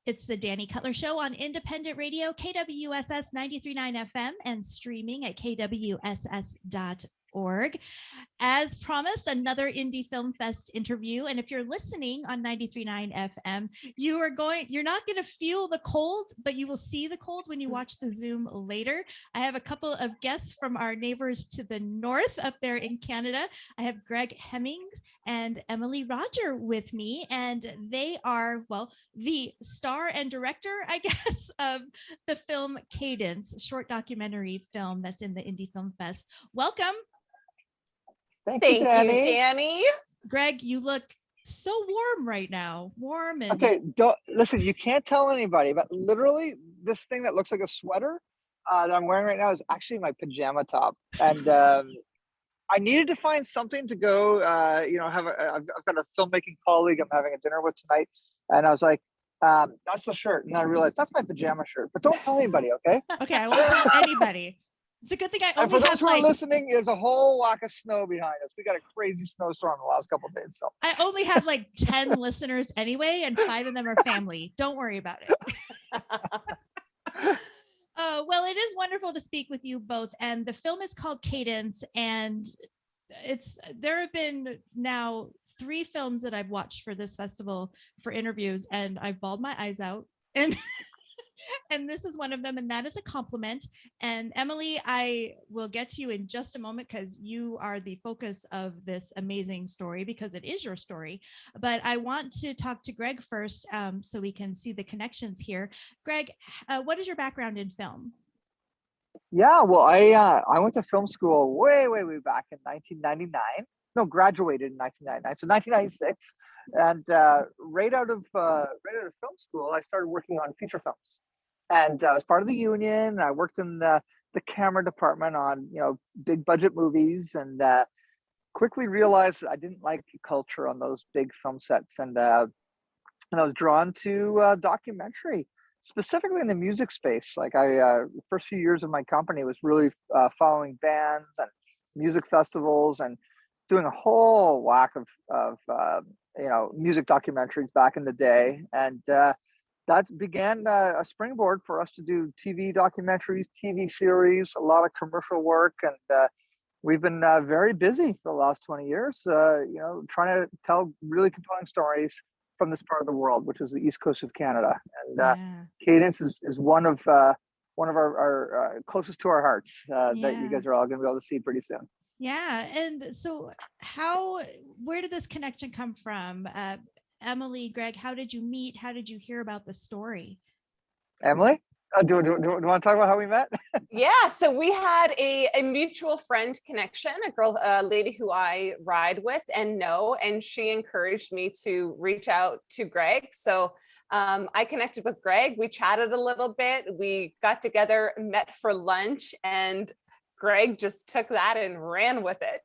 It's the Dani Cutler Show on independent radio, KWSS 93.9 FM, and streaming at kwss.org. As promised, another Indie Film Fest interview. And if you're listening on 93.9 FM, you're not going to feel the cold, but you will see the cold when you watch the Zoom later. I have a couple of guests from our neighbors to the north up there in Canada. I have Greg Hemmings and Emily Rodger with me, and they are, well, the star and director, I guess, of the film Cadence, a short documentary film that's in the Indie Film Fest. Welcome. Thank you, Dani. Greg, you look so warm right now. Warm and okay. Don't listen. You can't tell anybody, but literally, this thing that looks like a sweater that I'm wearing right now is actually my pajama top. And I needed to find something to go. I've got a filmmaking colleague I'm having a dinner with tonight, and I was like, "That's the shirt." And I realized that's my pajama shirt. But don't tell anybody, okay? Okay, I won't tell anybody. It's a good thing I only and for those have who are listening, there's a whole whack of snow behind us. We got a crazy snowstorm the last couple of days. So I only have like 10 listeners anyway, and 5 of them are family. Don't worry about it. Well, it is wonderful to speak with you both. And the film is called Cadence, and there have been now 3 films that I've watched for this festival for interviews, and I've bawled my eyes out. And this is one of them, and that is a compliment. And Emily, I will get to you in just a moment because you are the focus of this amazing story, because it is your story. But I want to talk to Greg first, so we can see the connections here. Greg, what is your background in film? Yeah, well, I went to film school way back in 1999. No, graduated in 1999, so 1996. And right out of film school, I started working on feature films. And I was part of the union. I worked in the camera department on big budget movies, and quickly realized that I didn't like the culture on those big film sets. And I was drawn to documentary, specifically in the music space. Like the first few years of my company was really following bands and music festivals and doing a whole whack of music documentaries back in the day. And that began a springboard for us to do TV documentaries, TV series, a lot of commercial work. And we've been very busy for the last 20 years, trying to tell really compelling stories from this part of the world, which is the East Coast of Canada. And Cadence is one of our closest to our hearts that you guys are all going to be able to see pretty soon. Yeah. And so where did this connection come from? Emily, Greg, how did you meet? How did you hear about the story? Emily, do you want to talk about how we met? Yeah, so we had a mutual friend connection, a lady who I ride with and know, and she encouraged me to reach out to Greg. So I connected with Greg. We chatted a little bit. We got together, met for lunch, and Greg just took that and ran with it.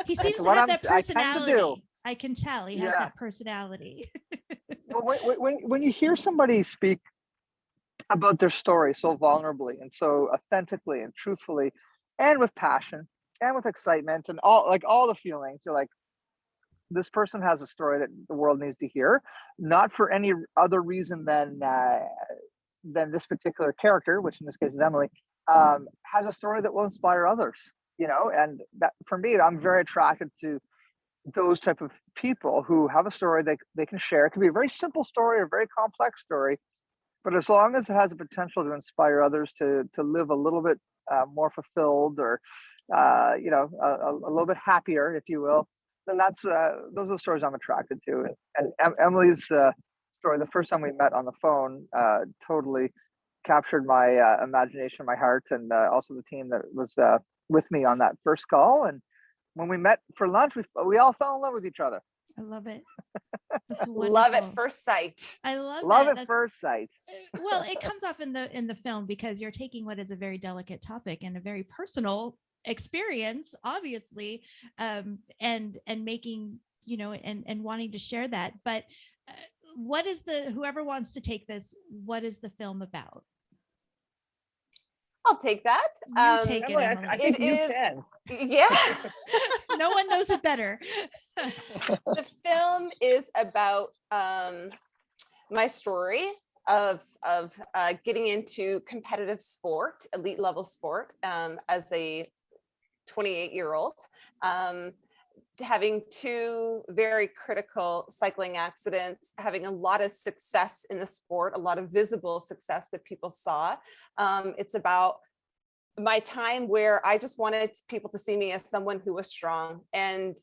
He seems to have that personality. I can tell he has that personality. when you hear somebody speak about their story so vulnerably and so authentically and truthfully, and with passion and with excitement and all the feelings, you're like, this person has a story that the world needs to hear, not for any other reason than this particular character, which in this case is Emily, has a story that will inspire others. And that, for me, I'm very attracted to those type of people who have a story they can share. It can be a very simple story or a very complex story, but as long as it has the potential to inspire others to live a little bit more fulfilled, or a little bit happier, if you will, then those are the stories I'm attracted to. And Emily's story, the first time we met on the phone, totally captured my imagination, my heart, and also the team that was with me on that first call. And when we met for lunch, we all fell in love with each other. I love it. Love at first sight. I love at first sight. Well, it comes off in the film because you're taking what is a very delicate topic and a very personal experience, obviously, and making, and wanting to share that. But what is whoever wants to take this, what is the film about? I'll take that. You take Emily, it, Emily. I think you can. Yeah. No one knows it better. The film is about my story of getting into competitive sport, elite level sport, as a 28-year-old, having two very critical cycling accidents, having a lot of success in the sport, a lot of visible success that people saw. It's about my time where I just wanted people to see me as someone who was strong. And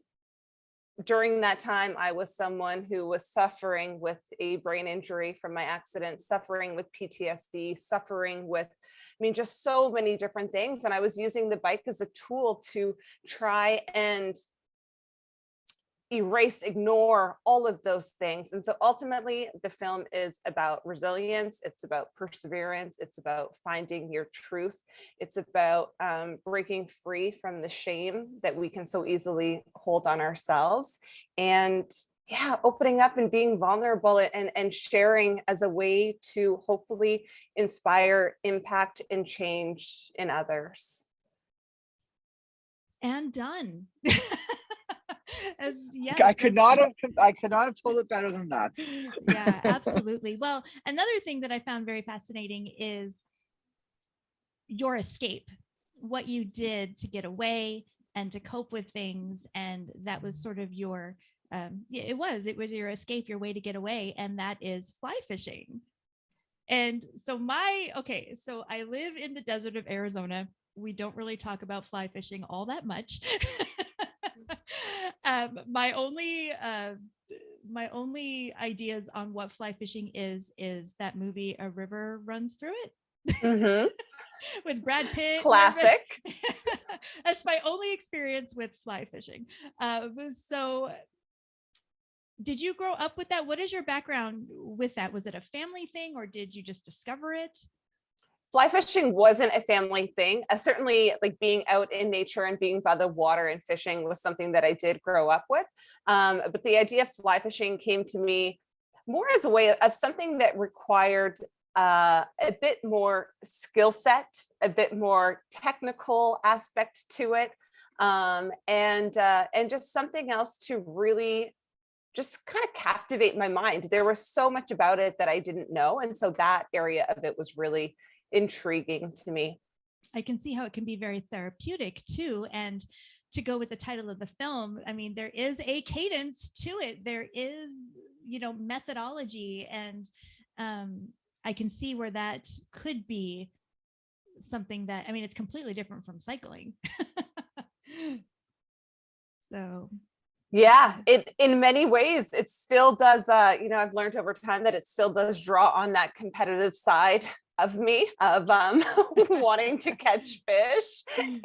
during that time, I was someone who was suffering with a brain injury from my accident, suffering with PTSD, suffering with, just so many different things. And I was using the bike as a tool to try and ignore all of those things. And so ultimately the film is about resilience, it's about perseverance, it's about finding your truth, it's about breaking free from the shame that we can so easily hold on ourselves, and opening up and being vulnerable and sharing as a way to hopefully inspire, impact, and change in others. And done. Yes, I could not have told it better than that. Yeah, absolutely. Well, another thing that I found very fascinating is your escape, what you did to get away and to cope with things. And that was sort of your, it was your escape, your way to get away. And that is fly fishing. And so so I live in the desert of Arizona. We don't really talk about fly fishing all that much. My only ideas on what fly fishing is that movie A River Runs Through It. Mm-hmm. With Brad Pitt. Classic. That's my only experience with fly fishing. So did you grow up with that? What is your background with that? Was it a family thing or did you just discover it? Fly fishing wasn't a family thing. Certainly, like being out in nature and being by the water and fishing was something that I did grow up with. But the idea of fly fishing came to me more as a way of something that required a bit more skill set, a bit more technical aspect to it, and just something else to really just kind of captivate my mind. There was so much about it that I didn't know, and so that area of it was really intriguing to me. I can see how it can be very therapeutic too. And to go with the title of the film, there is a cadence to it. There is, methodology, and I can see where that could be something that, it's completely different from cycling. So yeah, it in many ways it still does. I've learned over time that it still does draw on that competitive side of me, of wanting to catch fish and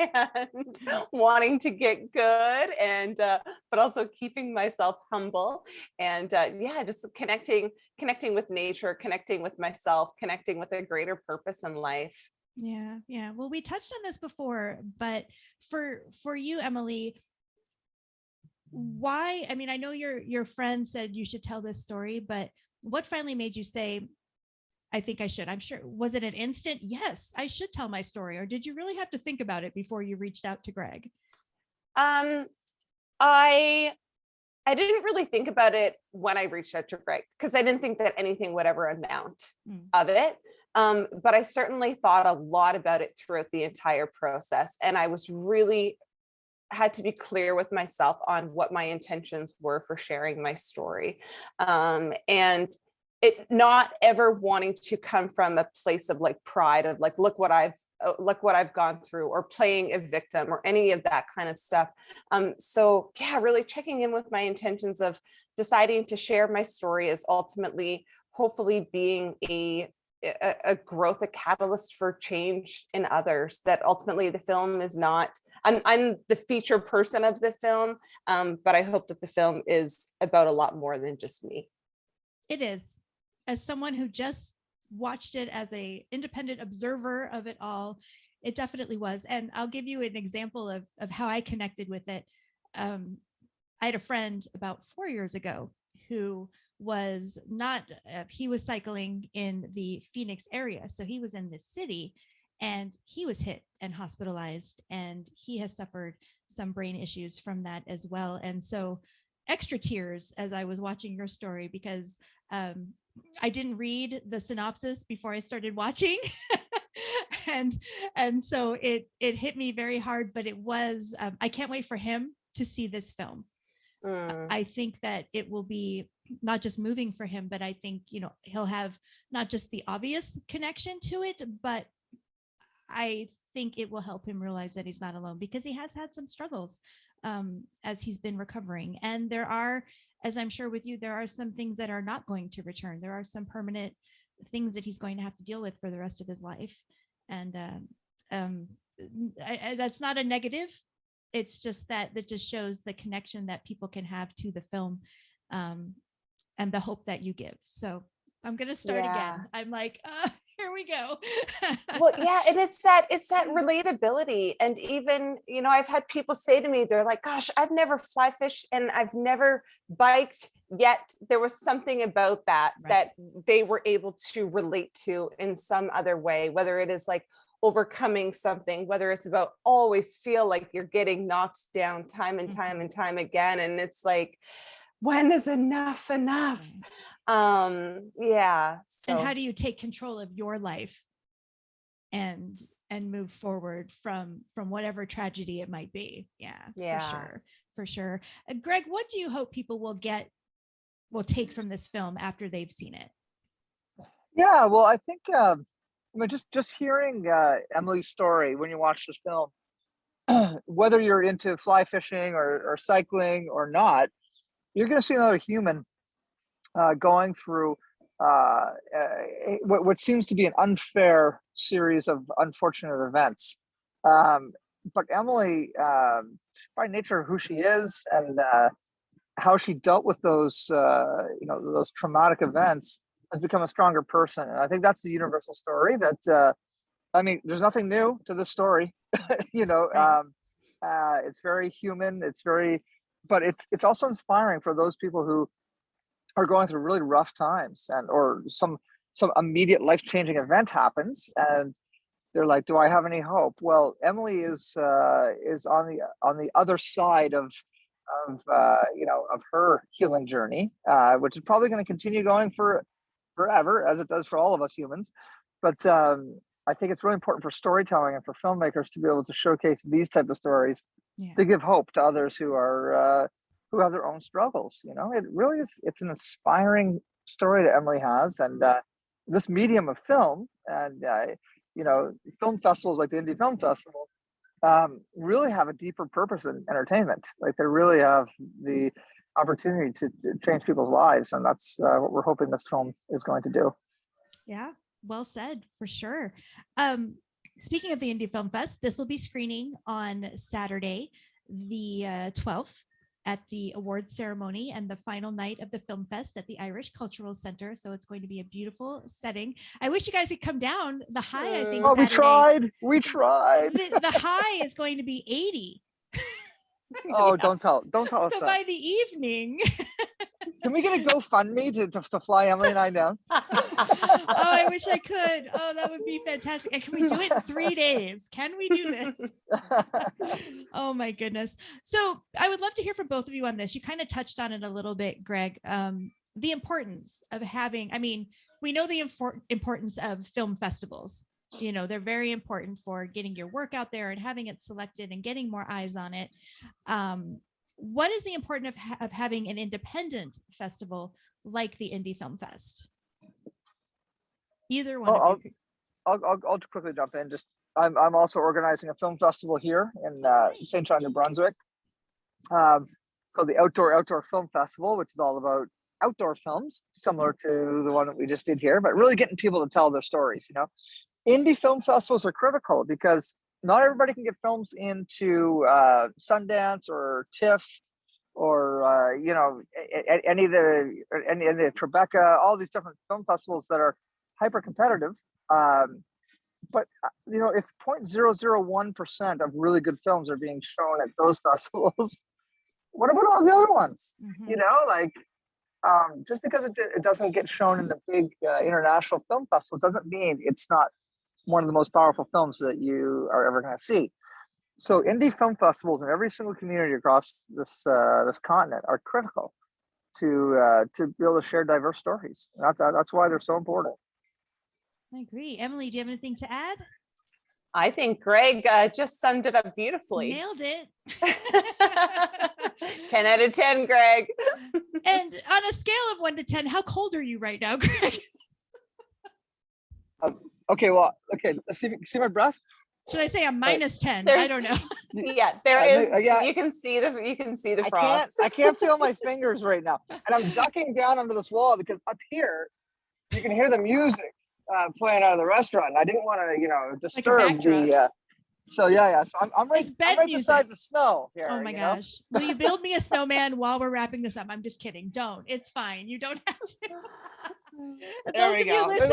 wanting to get good, and but also keeping myself humble, and just connecting with nature, connecting with myself, connecting with a greater purpose in life. Yeah. Well, we touched on this before, but for you, Emily, why? I know your friend said you should tell this story, but what finally made you say, I think I should? I'm sure. Was it an instant, yes, I should tell my story? Or did you really have to think about it before you reached out to Greg? I didn't really think about it when I reached out to Greg, because I didn't think that anything would ever amount of it. But I certainly thought a lot about it throughout the entire process. And I was really had to be clear with myself on what my intentions were for sharing my story. And it not ever wanting to come from a place of like pride of like, look what I've gone through, or playing a victim or any of that kind of stuff. So really checking in with my intentions of deciding to share my story is ultimately hopefully being a growth, a catalyst for change in others. That ultimately the film is not, I'm the feature person of the film, but I hope that the film is about a lot more than just me. It is. As someone who just watched it as a independent observer of it all, it definitely was. And I'll give you an example of how I connected with it. I had a friend about 4 years ago who was he was cycling in the Phoenix area. So he was in the city and he was hit and hospitalized, and he has suffered some brain issues from that as well. And so extra tears as I was watching your story, because I didn't read the synopsis before I started watching. and so it hit me very hard, but it was I can't wait for him to see this film. I think that it will be not just moving for him, but I think, you know, he'll have not just the obvious connection to it, but I think it will help him realize that he's not alone, because he has had some struggles as he's been recovering. And there are, as I'm sure with you, there are some things that are not going to return. There are some permanent things that he's going to have to deal with for the rest of his life. And that's not a negative. It's just that just shows the connection that people can have to the film, and the hope that you give. So I'm going to start again. I'm like, here we go. Well, yeah, and it's that relatability. And even, you know, I've had people say to me, they're like, gosh, I've never fly fished and I've never biked, yet there was something about that that they were able to relate to in some other way, whether it is like overcoming something, whether it's about always feel like you're getting knocked down time and time and time again. And it's like, when is enough? Yeah. So. And how do you take control of your life and move forward from whatever tragedy it might be? Yeah. For sure. Greg, what do you hope people will take from this film after they've seen it? Yeah, well, I think I mean, just hearing Emily's story when you watch this film, whether you're into fly fishing or cycling or not, you're going to see another human going through what seems to be an unfair series of unfortunate events. But Emily, by nature of who she is and how she dealt with those, those traumatic events, has become a stronger person. And I think that's the universal story that, I mean, there's nothing new to this story, it's very human. But it's also inspiring for those people who are going through really rough times or some immediate life-changing event happens and they're like, do I have any hope? Well, Emily is on the other side of her healing journey, which is probably going to continue going for forever, as it does for all of us humans. But I think it's really important for storytelling and for filmmakers to be able to showcase these type of stories to give hope to others who are who have their own struggles. You know, it really is. It's an inspiring story that Emily has, and this medium of film and film festivals like the Indie Film Festival really have a deeper purpose in entertainment. Like they really have the opportunity to change people's lives, and that's what we're hoping this film is going to do. Yeah, well said, for sure. Speaking of the Indie Film Fest, this will be screening on Saturday, the 12th, at the awards ceremony and the final night of the film fest at the Irish Cultural Center. So it's going to be a beautiful setting. I wish you guys could come down. The high, I think. Oh, Saturday, we tried. The high is going to be 80. Oh, don't tell us so that. by the evening. Can we get a GoFundMe to fly Emily and I down? Oh, I wish I could. Oh, that would be fantastic. And can we do it in 3 days? Can we do this? Oh my goodness. So I would love to hear from both of you on this. You kind of touched on it a little bit, Greg. The importance of having, I mean, we know the importance of film festivals. You know, they're very important for getting your work out there and having it selected and getting more eyes on it. What is the importance of having an independent festival like the Indie Film Fest? Either one of you. I'll quickly jump in. I'm also organizing a film festival here in St. John, New Brunswick, called the Outdoor Film Festival, which is all about outdoor films, similar to the one that we just did here, but really getting people to tell their stories. You know, indie film festivals are critical because not everybody can get films into Sundance or TIFF or any of the Tribeca, all these different film festivals that are hyper competitive. But if 0.001% of really good films are being shown at those festivals, what about all the other ones? Mm-hmm. Just because it doesn't get shown in the big international film festivals doesn't mean it's not one of the most powerful films that you are ever going to see. So indie film festivals in every single community across this continent are critical to be able to share diverse stories. That's why they're so important. I agree. Emily, do you have anything to add? I think Greg just summed it up beautifully. Nailed it. 10 out of 10, Greg. And on a scale of 1 to 10, how cold are you right now, Greg? Okay, let's see my breath. Should I say a minus 10? There's- I don't know. Yeah, there is. Yeah. You can see the frost. I can't feel my fingers right now, and I'm ducking down under this wall because up here you can hear the music playing out of the restaurant. I didn't want to, disturb the. So yeah. So I'm right. It's bed I'm right music. Beside the snow here. Oh my gosh. Will you build me a snowman while we're wrapping this up? I'm just kidding. Don't. It's fine. You don't have to. There we go. There's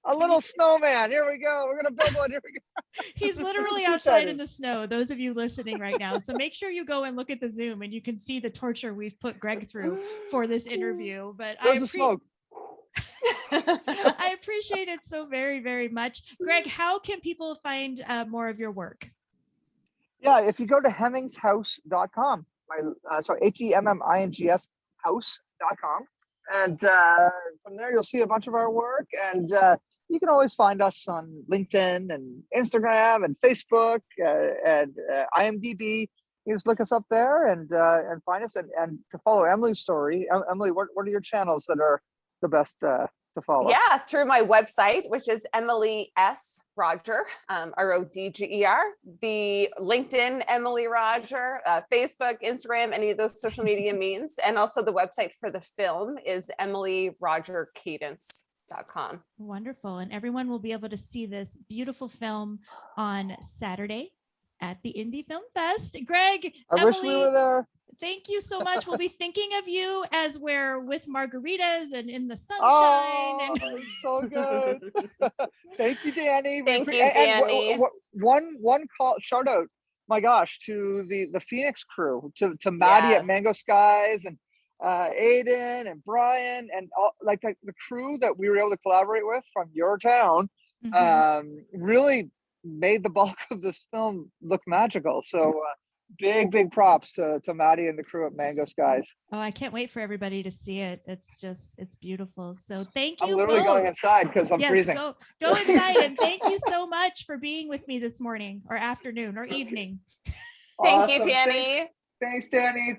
a little snowman. Here we go. We're gonna build one. Here we go. He's literally outside in the snow. Those of you listening right now. So make sure you go and look at the Zoom and you can see the torture we've put Greg through for this interview. But There's the smoke. I appreciate it so very, very much. Greg, how can people find more of your work? Yeah, if you go to hemmingshouse.com, so HEMMINGS house.com. And from there, you'll see a bunch of our work. And you can always find us on LinkedIn and Instagram and Facebook and IMDb. You just look us up there and find us. And to follow Emily's story, Emily, what are your channels that are the best to follow? Yeah, through my website, which is Emily S. Rodger, Rodger. The LinkedIn, Emily Rodger, Facebook, Instagram, any of those social media means. And also the website for the film is emilyrodgercadence.com. Wonderful. And everyone will be able to see this beautiful film on Saturday at the Indie Film Fest. Greg, I wish we were there. Thank you so much. We'll be thinking of you as we're with margaritas and in the sunshine. Oh, so good. Thank you, Dani. Thank you, Dani. And one call shout out, my gosh, to the Phoenix crew, to Maddie at Mango Skies and Aiden and Brian and all, like the crew that we were able to collaborate with from your town. Really made the bulk of this film look magical. So big props to Maddie and the crew at Mango Skies. Oh, I can't wait for everybody to see it. It's beautiful. So thank you. I'm literally going inside because I'm freezing. Go inside, and thank you so much for being with me this morning or afternoon or evening. Thank you, Dani. Thanks, Dani.